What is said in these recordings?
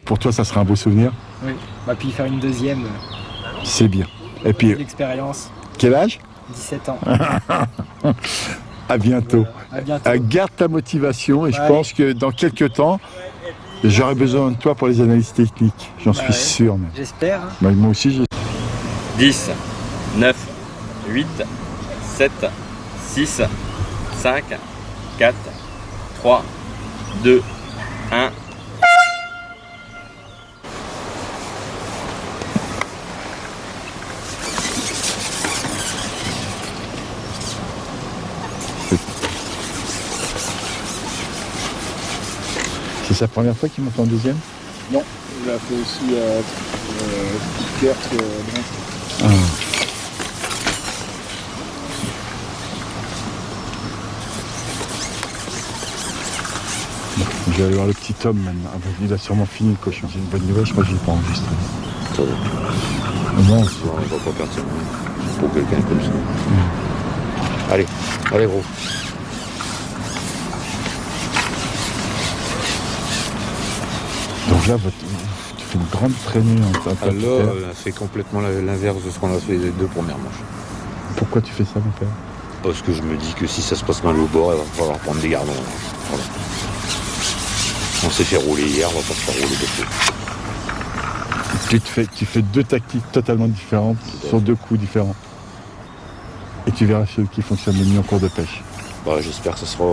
pour toi, ça sera un beau souvenir. Oui, bah, puis faire une deuxième, C'est bien. Et puis, l'expérience, quel âge? 17 ans. À bientôt. Voilà, à bientôt. Garde ta motivation et je Ouais. pense que dans quelques temps, j'aurai besoin de toi pour les analyses techniques. J'en suis Ouais. sûr. Même. J'espère. Hein. Bah, moi aussi, 10, 9, 8, 7, 6, 5, 4, 3, 2, 1. C'est sa première fois qu'il monte en deuxième? Non, il a fait aussi Kirk. Ah. Je vais aller voir le petit Tom maintenant. Ah bah, il a sûrement fini le cochon. C'est une bonne nouvelle, je crois que je ne l'ai pas enregistré. Ça va. Non, On va pas perdre ça pour quelqu'un comme ça. Allez, allez gros. donc là, tu fais une grande traînée en Alors, on a fait complètement l'inverse de ce qu'on a fait les deux premières manches. Pourquoi tu fais ça, mon père? Parce que je me dis que si ça se passe mal au bord, il va falloir prendre des gardons. Voilà. On s'est fait rouler hier, on va pas se faire rouler depuis. Tu fais deux tactiques totalement différentes sur deux coups différents. Et tu verras celui qui fonctionne le mieux en cours de pêche. Bah, j'espère que ce sera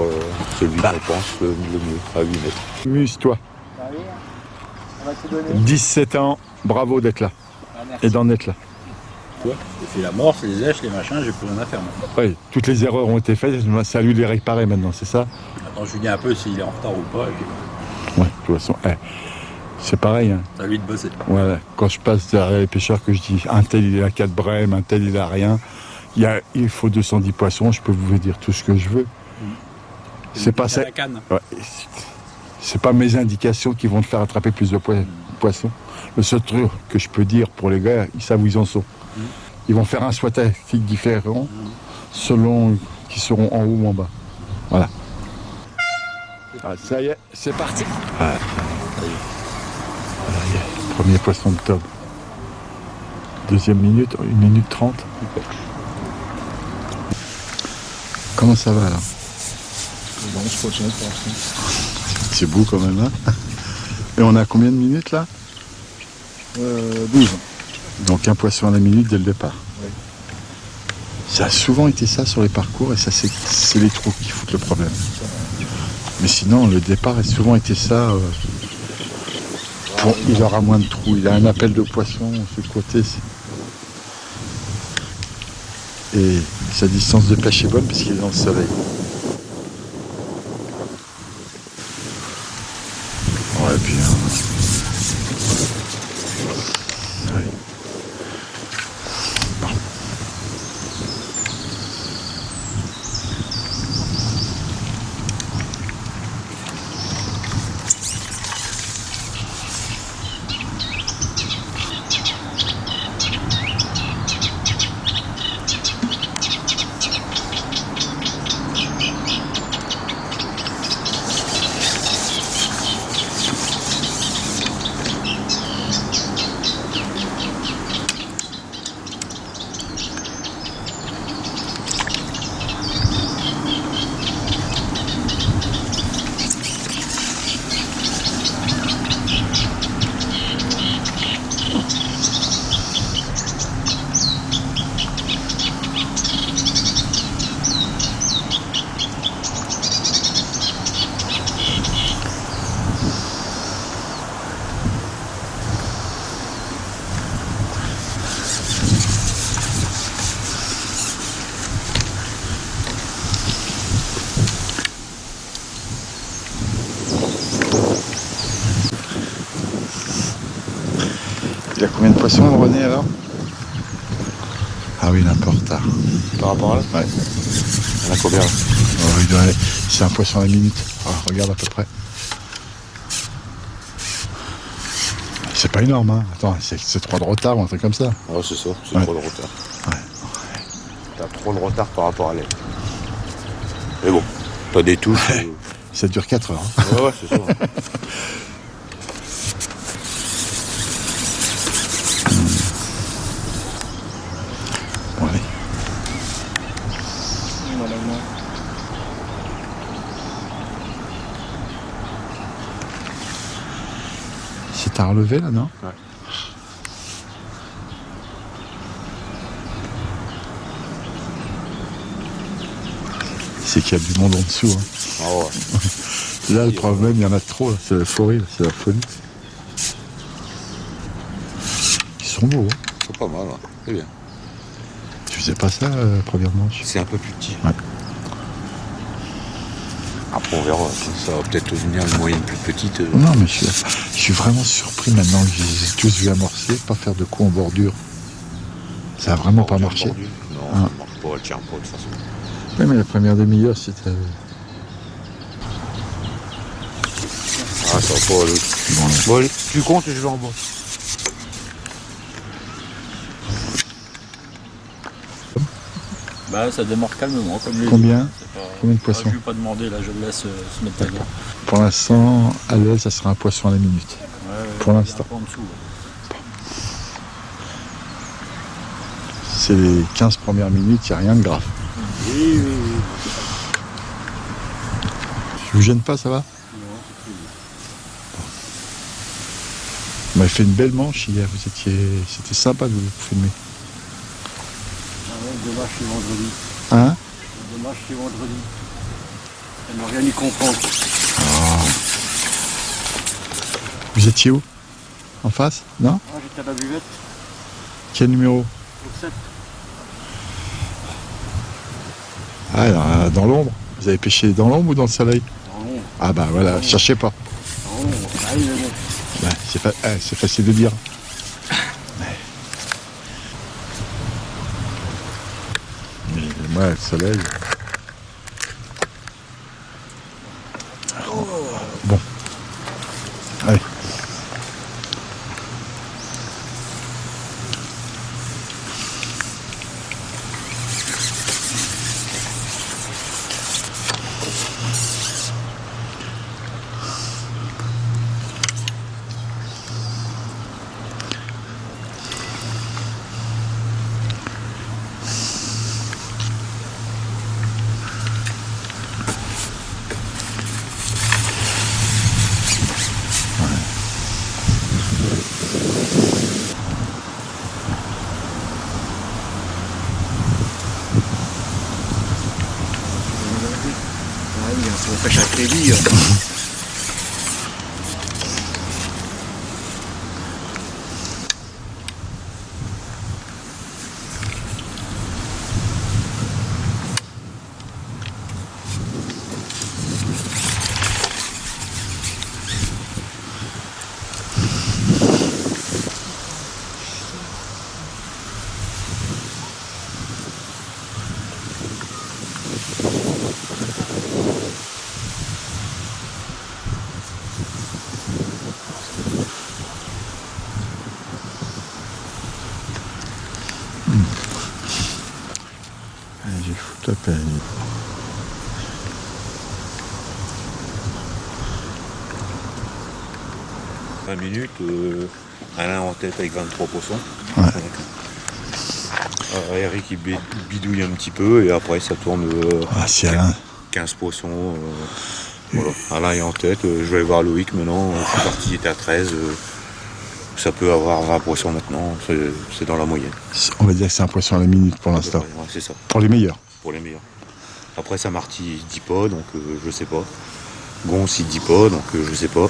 celui qu'on pense le mieux, à 8 mètres. Muse-toi. On va te donner. 17 ans, bravo d'être là. Ah, merci. Et d'en être là. J'ai fait la morse, les èches, les machins, j'ai plus rien à faire maintenant. Oui, toutes les erreurs ont été faites, c'est à lui de les réparer maintenant, c'est ça? Maintenant, je lui dis un peu s'il est en retard ou pas, et puis Ouais, de toute façon, c'est pareil. Hein. c'est à lui de bosser. Voilà, quand je passe derrière les pêcheurs que je dis un tel il a 4 brèmes, un tel il a rien, il faut 210 poissons, je peux vous dire tout ce que je veux. C'est pas ça. La canne. Ouais, c'est pas mes indications qui vont te faire attraper plus de poissons. Le seul truc que je peux dire pour les gars, ils savent où ils en sont. Ils vont faire un choix tactique différent selon qu'ils seront en haut ou en bas. Voilà. Ah, ça y est, c'est parti. Ah. Voilà, y est, premier poisson de Tom. Deuxième minute, 1 minute 30. Comment ça va là? Bon, je continue pour l'instant. C'est beau quand même, hein? Et on a combien de minutes là? 12. Donc un poisson à la minute dès le départ. Oui. Ça a souvent été ça sur les parcours et ça c'est les trous qui foutent le problème. Mais sinon le départ a souvent été ça. Il aura moins de trous, il a un appel de poisson sur le côté. Et sa distance de pêche est bonne parce qu'il est dans le soleil. Ouais, puis ouais. Bon. Il y a combien de poissons, René, alors? Ah oui, il est un peu en retard. Par rapport à là? Ouais. Il y en a combien là? C'est un poisson à la minute. Ah, regarde à peu près. C'est pas énorme, hein. Attends, c'est 3 de retard ou un truc comme ça. Ouais, c'est ça, c'est Ouais. trop de retard. Ouais. T'as trop de retard par rapport à l'aile. Mais bon, t'as des touches. Ça dure 4 heures. Hein. Ouais, c'est ça. C'est à relever là, non? Ouais. C'est qu'il y a du monde en dessous. Hein. Ah ouais. Là, le problème, il y en a trop. Là. C'est la forêt, là. C'est la folie. Ils sont beaux. Hein. C'est pas mal, ouais. C'est bien. Tu faisais pas ça, première manche? C'est un peu plus petit. Ouais. Après, on verra. Ça va peut-être devenir une moyenne plus petite. Non, mais je suis vraiment surpris maintenant que je les ai tous vus amorcer, pas faire de coups en bordure. Ça a vraiment pas marché. Non, Ah. ça marche pas, elle tient pas de toute façon. Oui, mais la première demi-heure, c'était... Ah, ça va pas aller. Bon, là. Bon, allez, tu comptes et je vais en bas. Bah ça démarre calmement comme les Combien? autres. C'est pas- Combien de Ah, poissons? je vais pas demander là, je le laisse se mettre à l'eau. Pour l'instant, à l'aile, ça sera un poisson à la minute. Ouais, Pour il y a l'instant. un peu en dessous. Ouais. C'est les 15 premières minutes, il n'y a rien de grave. Oui. Je vous gêne pas, ça va? Vous m'avez fait une belle manche hier, c'était sympa de vous filmer. Dommage, c'est vendredi. Hein? Dommage, c'est vendredi. Elle n'a rien y comprendre. Vous étiez où? En face? Non? Ah, j'étais à la buvette, Quel numéro? au 7. Ah, alors, dans l'ombre. Vous avez pêché dans l'ombre ou dans le soleil? Non, non, Ah bah voilà, cherchez pas. non, ça arrive, mais bon. Ouais, c'est facile de dire. Mais moi, le soleil... Bon. Allez. Ah oui, on pêche à crédit. J'ai foutu la peine. « 20 minutes, Alain en tête avec 23 poissons. Ouais. Eric il bidouille un petit peu et après ça tourne Ah, c'est Alain. 15 poissons. Voilà. Alain est en tête, je vais aller voir Loïc maintenant. Je suis parti, il était à 13. Ça peut avoir 20 poissons maintenant, c'est dans la moyenne. On va dire que c'est un poisson à la minute pour l'instant. Ouais, c'est ça, Pour les meilleurs. pour les meilleurs. Après Saint-Marty il dit pas, donc je sais pas. Gons il dit pas, donc je sais pas.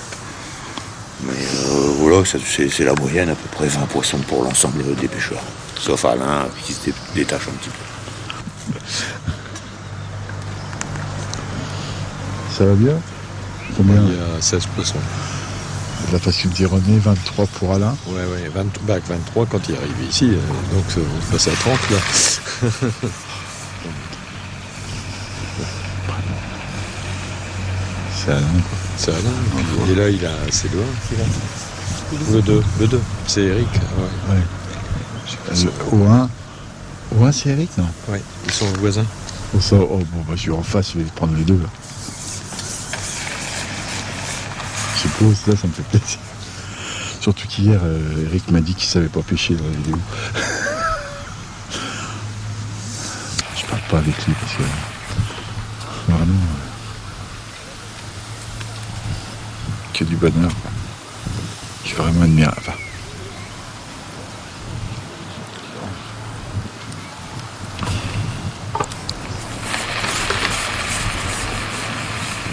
Mais voilà, c'est la moyenne, à peu près 20 poissons pour l'ensemble des pêcheurs. Sauf Alain qui se détache un petit peu. Ça va bien? Combien? Il y a 16 poissons. De la facile d'Ironé, 23 pour Alain. Ouais, 23 quand il est arrivé ici. Donc on passe à 30 là. C'est Alain, quoi. C'est Alain. Et là, c'est le 1 qui là. Le 2. C'est Eric. Ouais. Au 1. Au 1, c'est Eric, non? Ouais. Ils sont voisins. Bon, bah, je suis en face, je vais prendre les deux, là. Je pose, là, ça me fait plaisir. Surtout qu'hier, Eric m'a dit qu'il savait pas pêcher dans la vidéo. Je parle pas avec lui parce que... Vraiment... que du bonheur, quoi. Je vais vraiment admirer. Enfin,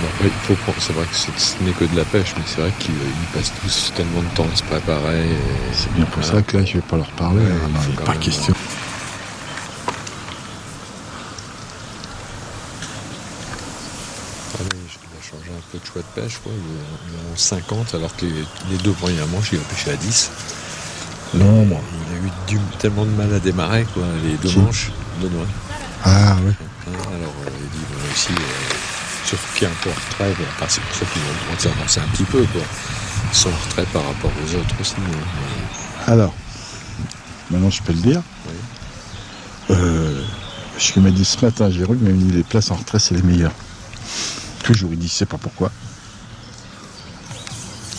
Bon, après, il faut prendre. C'est vrai que ce n'est que de la pêche, mais c'est vrai qu'ils passent tous tellement de temps à se préparer. c'est bien pour ça que là, je vais pas leur parler. Ouais, hein. Non, il il faut n'est quand pas même, question. Ah oui, il a changé un peu de choix de pêche, quoi. Il est en 50, alors que les deux premières manches, il a pêché à 10. Non, moi. Il a eu tellement de mal à démarrer, quoi. Les deux Qui manches, Benoît. Ah ouais. Alors, il dit, bon, aussi, surtout qu'il y a un peu en retrait, bon, enfin, c'est pour ça qu'ils ont le droit de s'avancer un petit peu, quoi. Ils sont en retrait par rapport aux autres aussi. Alors, maintenant je peux le dire. Oui. Ce qu'il m'a dit ce matin, Jérôme, il m'a dit les places en retrait, c'est les meilleures. Toujours, il dit, je sais pas pourquoi.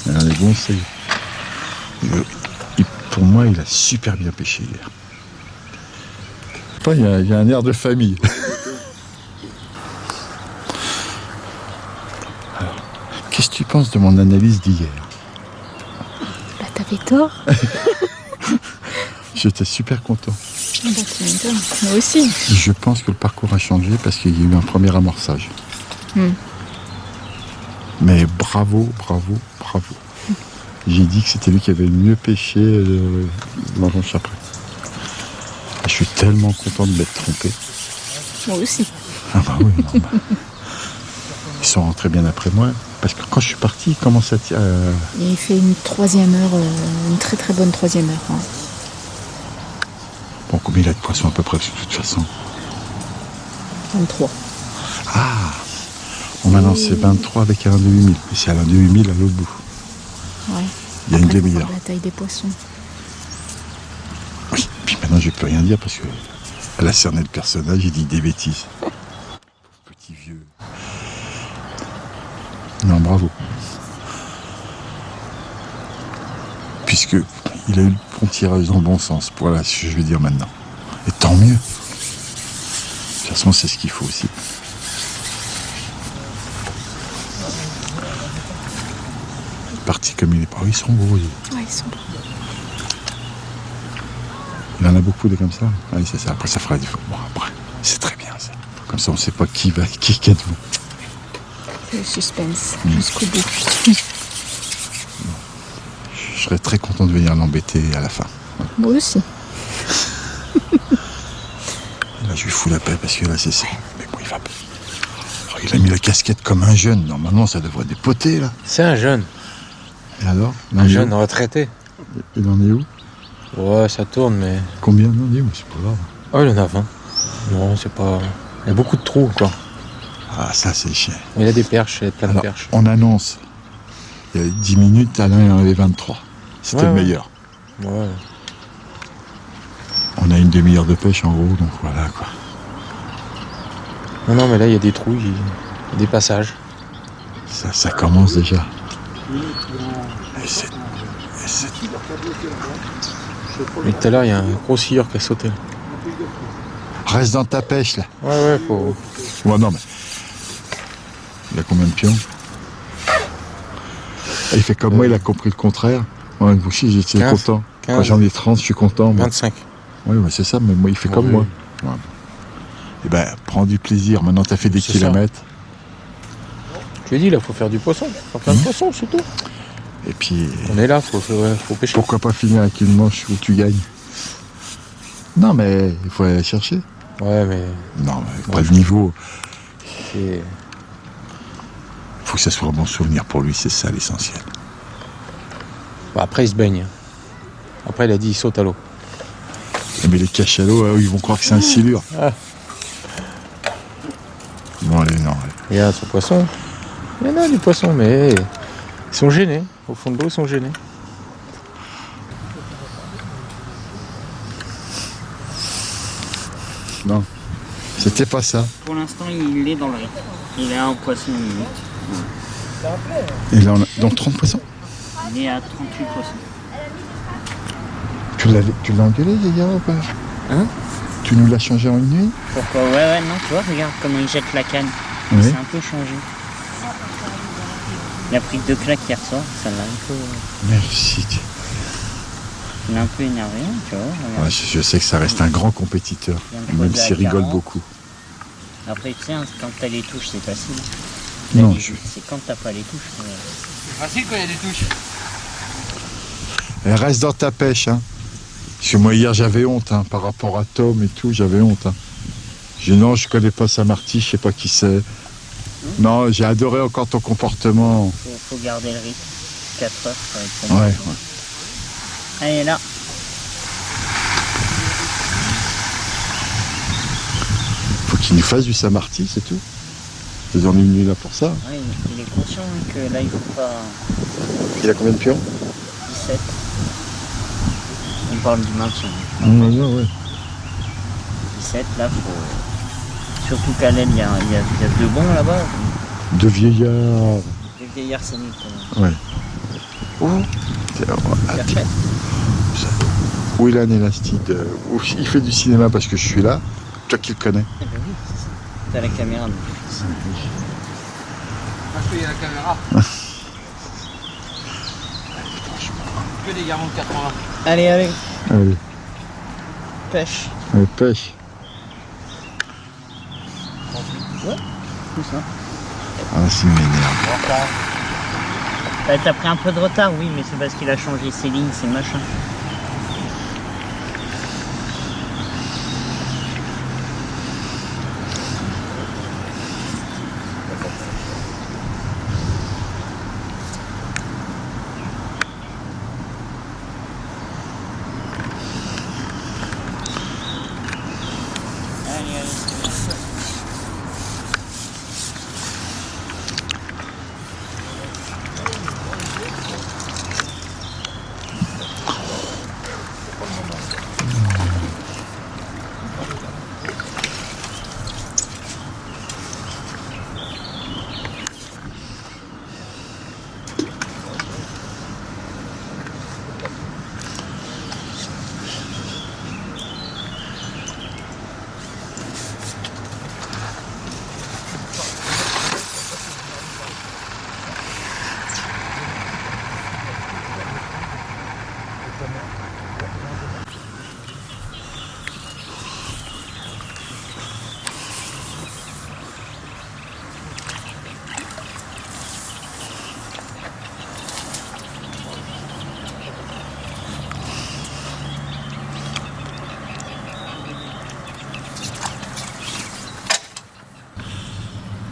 Alors, les bons, c'est. Pour moi, il a super bien pêché hier. Il y a un air de famille. Alors, qu'est-ce que tu penses de mon analyse d'hier? Bah t'avais tort. J'étais super content. Bah tu m'étonnes. Moi aussi. Je pense que le parcours a changé parce qu'il y a eu un premier amorçage. Mais bravo, bravo, bravo. J'ai dit que c'était lui qui avait le mieux pêché l'Argent Chapré. Je suis tellement content de m'être trompé. Moi aussi. Ah bah oui, non, bah. Ils sont rentrés bien après moi. Parce que quand je suis parti, il commence à tirer. Il fait une troisième heure, une très très bonne troisième heure. Ouais. Bon, combien il a de poissons à peu près, de toute façon? 23. Ah bon, maintenant c'est 23 avec Alain de 8000. Et c'est Alain de 8000 à l'autre bout. Ouais. Il y a une Après, faut demi-heure. voir la taille des poissons. Oui, puis maintenant je ne peux rien dire parce que elle a cerné le personnage, il dit des bêtises. Petit vieux. Non, bravo. Puisque il a eu le bon tirage dans le bon sens. Voilà ce que je vais dire maintenant. Et tant mieux. De toute façon, c'est ce qu'il faut aussi. Parti comme il est pas. Ils sont beaux. Ouais, ils sont beaux. Il y en a beaucoup de comme ça. Oui, c'est ça. Après, ça fera du faux. Bon, après, c'est très bien ça. Comme ça, on ne sait pas qui êtes-vous. Le suspense jusqu'au bout. Je serais très content de venir l'embêter à la fin. Moi aussi. Là, je lui fous la paix parce que là, c'est... Mais bon, il va... Alors, il a mis la casquette comme un jeune. Normalement, ça devrait dépoter, là. C'est un jeune. Et alors Un jeune retraité. Il en est où? Ouais, ça tourne, mais. Combien? Non, dis, mais c'est pas grave. Oh, il en a 20. Non, c'est pas. Il y a beaucoup de trous, quoi. Ah, ça, c'est chiant. Il y a des perches, il y a plein de Alors, perches. on annonce. Il y a 10 minutes, Alain il en avait 23. C'était Ouais, le ouais. meilleur. Ouais. On a une demi-heure de pêche en gros, donc voilà, quoi. Non, mais là, il y a des trous, il y a des passages. Ça commence déjà. Et c'est... Mais tout à l'heure, il y a un gros scieur qui a sauté. Là. Reste dans ta pêche, là. Ouais, faut. Ouais, non, mais... Il a combien de pions? Il fait comme moi, il a compris le contraire. Ouais, vous aussi, j'étais 15, content. 15. Quand j'en ai 30, je suis content. Moi. 25. Oui, ouais, c'est ça, mais moi, il fait comme Oui. moi. Ouais. Eh ben, prends du plaisir. Maintenant, t'as fait des C'est kilomètres. Je lui ai dit, là, faut faire du poisson. Faut faire plein de poissons, c'est tout. Et puis, On est là, faut pêcher. pourquoi pas finir avec une manche où tu gagnes? Non, mais il faut aller chercher. Ouais, mais Non, mais pas de niveau. c'est. Faut que ça soit un bon souvenir pour lui, c'est ça l'essentiel. Bah, après, il se baigne. Après, il a dit, il saute à l'eau. Mais les cachalots, ils vont croire que c'est un silure. Ah. Bon, allez, non. Il y a son poisson. Il y en a du poisson, mais ils sont gênés. Au fond de l'eau, ils sont gênés. Non. C'était pas ça. Pour l'instant, il est dans le rythme. Il est à un poisson minute. Et là, on a... Donc 30 poissons. Il est à 38 poissons. Tu l'as engueulé, Yaya, ou pas? Hein? Tu nous l'as changé en une nuit? Pourquoi? Ouais, non, tu vois, regarde comment il jette la canne. Oui. C'est un peu changé. Il a pris 2 claques hier soir, ça l'a un peu... Merci. Il est un peu énervé, hein, tu vois. Regarde. Ouais, je sais que ça reste un grand compétiteur, Il vient de même poser à s'il rigole 40. beaucoup. Après, tu sais, hein, quand t'as les touches, c'est facile. Non, C'est quand t'as pas les touches. C'est facile quand il y a des touches. Elle reste dans ta pêche, hein. Parce que moi hier j'avais honte, hein, par rapport à Tom et tout, j'avais honte. Hein. J'ai dit non, je connais pas Samarty, je sais pas qui c'est. Non, j'ai adoré encore ton comportement. Faut garder le rythme. 4 heures, ça va être Ouais, bon. ouais. Allez, là. Faut qu'il nous fasse du Samarty, c'est tout. On est venu là pour ça. Ouais, il est conscient hein, que là, il faut pas... Il a combien de pions? 17. On parle du maintien. Ouais. 17, là, faut... Surtout qu'à l'aile, il y a 2 bons là-bas. De vieillards. Les vieillards, c'est mieux quand même. Ouais. Où Perchette. Où il a un élastide? Où il fait du cinéma parce que je suis là. Toi qui le connais. Eh ben oui, c'est ça. T'as la caméra. Donc. Parce qu'il y a la caméra. Que des garants de 80. Allez, allez, Allez, pêche. allez, pêche. Tout ça. Ah, c'est m'énerve. T'as pris un peu de retard, oui, mais c'est parce qu'il a changé ses lignes, ses machins. Allez, allez, c'est bien.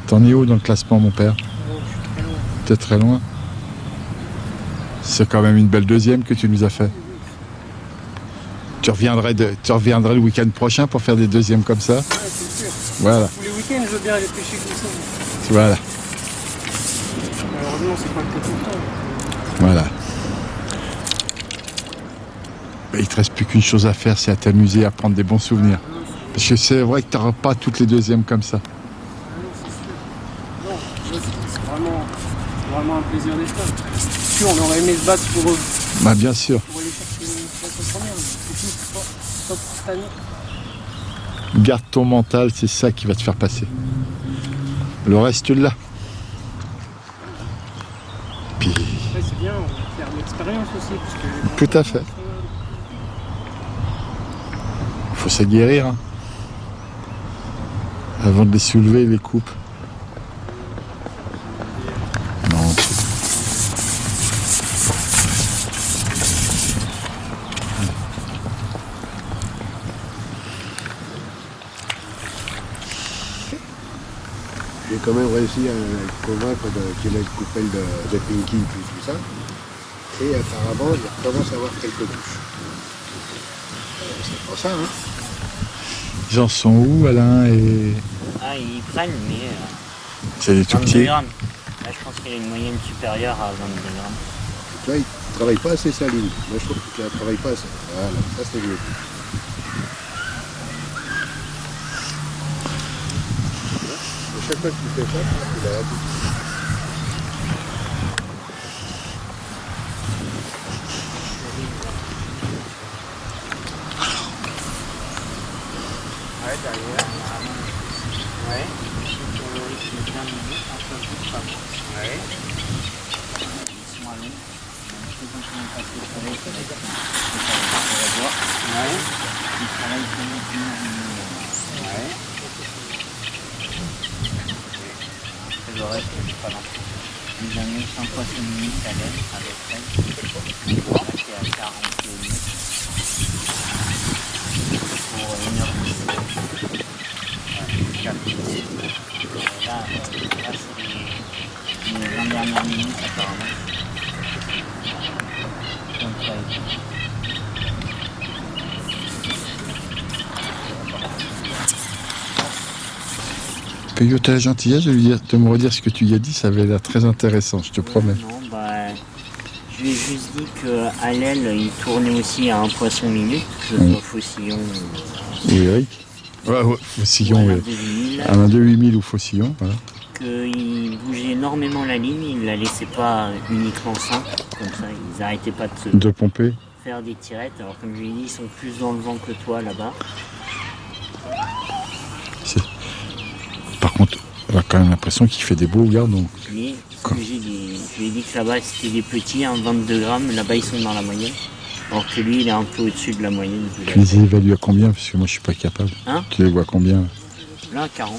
T'en es où dans le classement, mon père? T'es très loin. C'est quand même une belle deuxième que tu nous as fait. Tu reviendrais le week-end prochain pour faire des deuxièmes comme ça? Ouais, c'est sûr. Voilà, Tous les week-ends, je veux bien aller pêcher comme ça. voilà, Malheureusement, c'est pas le cas tout le temps. voilà. Ben, il te reste plus qu'une chose à faire, c'est à t'amuser, à prendre des bons souvenirs. Parce que c'est vrai que t'auras pas toutes les deuxièmes comme ça. Non, c'est vraiment un plaisir d'être là. Sûr, on aurait aimé se battre pour Bah bien sûr. aller chercher la première, mais c'est tout, pas pour cette année. Garde ton mental, c'est ça qui va te faire passer. Le reste, tu l'as. Puis, Ouais, c'est bien, on va faire de l'expérience aussi. Parce que tout à fait. Faut s'aguerrir. Hein. Avant de les soulever, les coupes. Non, J'ai quand même réussi à le convaincre qu'il ait le coupelle de Pinky et puis tout ça. Et apparemment, il commence à avoir quelques touches. C'est pas ça, hein. ils en sont où, Alain et... Ah, ils prennent, mais... C'est des tout 22 petits. grammes. Là, je pense qu'il y a une moyenne supérieure à 22 grammes. Tu vois, il ne travaille pas assez sa ligne. Moi, je trouve qu'il ne travaille pas assez. Voilà, ça c'est mieux. À chaque fois que tu fais ça, il a la touche. Ouais, derrière, ouais. Ouais. Ouais. un poisson minute à l'aile avec elle. Là, c'est à 40 minutes pour 1h10. Là, c'est les 20 dernières minutes apparemment. Donc, ça a été. Payot, t'as la gentillesse de me redire ce que tu y as dit, ça avait l'air très intéressant, je te promets. Non, je lui ai juste dit qu'à l'aile, il tournait aussi à un poisson minute, que ce soit Faucillon Oui, Eric. Ouais, Faucillon, ou oui. de 8000, Un 2000 ou Faucillon, voilà. qu'il bougeait énormément la ligne, il la laissait pas uniquement simple, comme ça, ils n'arrêtaient pas de se De pomper. faire des tirettes. Alors comme je lui ai dit, ils sont plus dans le vent que toi là-bas. Par contre, on a quand même l'impression qu'il fait des beaux gardons. Mais ce que j'ai dit, je lui ai dit que là-bas c'était des petits, 22 grammes, là-bas ils sont dans la moyenne. Alors que lui, il est un peu au-dessus de la moyenne. Tu les évalues à combien? Parce que moi, je suis pas capable. Hein? Tu les vois à combien? Là, 40.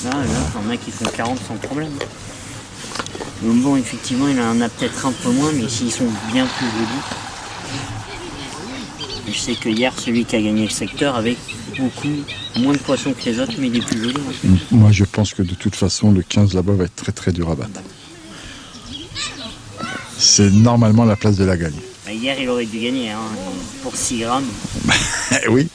Là, t'en as qui font 40 sans problème. Donc bon, effectivement, il en a peut-être un peu moins, mais s'ils sont bien plus jolis. Je sais que hier, celui qui a gagné le secteur avait beaucoup moins de poissons que les autres, mais des plus jolis. Hein. Moi, je pense que de toute façon, le 15 là-bas va être très très dur à battre. C'est normalement la place de la gagne. Hier, il aurait dû gagner, hein, pour 6 grammes. Oui,